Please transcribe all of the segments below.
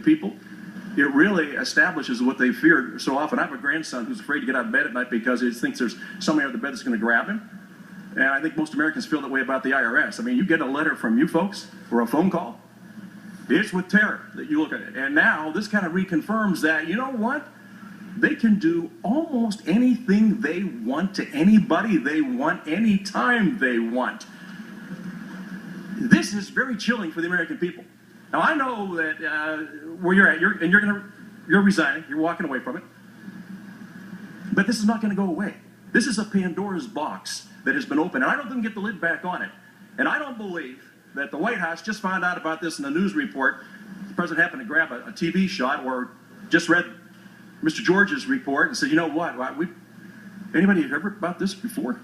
people, it really establishes what they feared so often. I have a grandson who's afraid to get out of bed at night because he thinks there's somebody under the bed that's going to grab him. And I think most Americans feel that way about the IRS. I mean, you get a letter from you folks or a phone call, it's with terror that you look at it. And now this kind of reconfirms that, you know what? They can do almost anything they want to anybody they want, anytime they want. This is very chilling for the American people. Now, I know that where you're at, you're resigning, you're walking away from it. But this is not going to go away. This is a Pandora's box that has been opened, and I don't think we can get the lid back on it. And I don't believe that the White House just found out about this in a news report. The president happened to grab a TV shot or just read Mr. George's report and said, you know what, anybody heard about this before?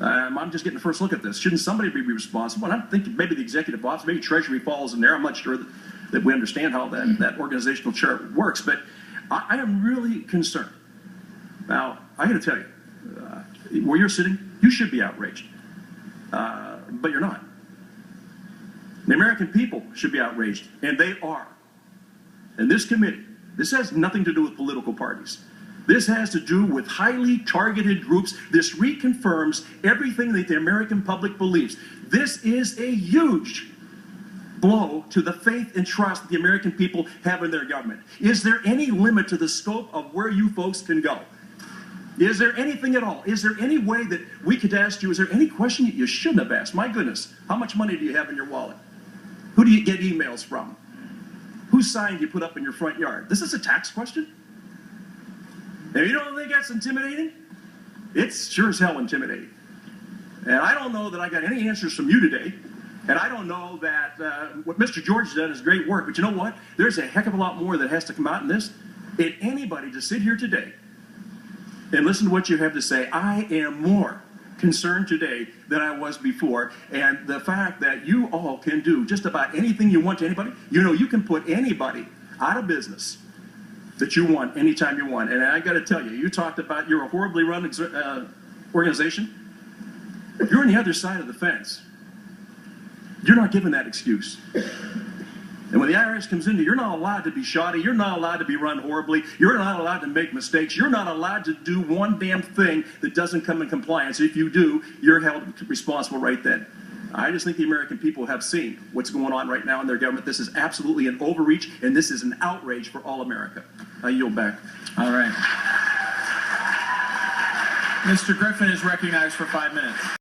I'm just getting the first look at this. Shouldn't somebody be responsible? And I'm thinking maybe the executive office, maybe Treasury falls in there. I'm not sure that we understand how that organizational chart works, but I am really concerned. Now, I got to tell you, where you're sitting, you should be outraged, but you're not. The American people should be outraged, and they are. And this committee, this has nothing to do with political parties. This has to do with highly targeted groups. This reconfirms everything that the American public believes. This is a huge blow to the faith and trust that the American people have in their government. Is there any limit to the scope of where you folks can go? Is there anything at all? Is there any way that we could ask you, is there any question that you shouldn't have asked? My goodness, how much money do you have in your wallet? Who do you get emails from? Whose sign do you put up in your front yard? This is a tax question? And you don't think that's intimidating? It's sure as hell intimidating. And I don't know that I got any answers from you today. And I don't know that what Mr. George did is great work. But you know what? There's a heck of a lot more that has to come out in this. And anybody to sit here today and listen to what you have to say, I am more concerned today than I was before. And the fact that you all can do just about anything you want to anybody, you know, you can put anybody out of business that you want anytime you want. And I got to tell you, you talked about you're a horribly run organization. If you're on the other side of the fence, you're not given that excuse. And when the IRS comes in, you're not allowed to be shoddy. You're not allowed to be run horribly. You're not allowed to make mistakes. You're not allowed to do one damn thing that doesn't come in compliance. If you do, you're held responsible right then. I just think the American people have seen what's going on right now in their government. This is absolutely an overreach, and this is an outrage for all America. I yield back. All right. Mr. Griffin is recognized for 5 minutes.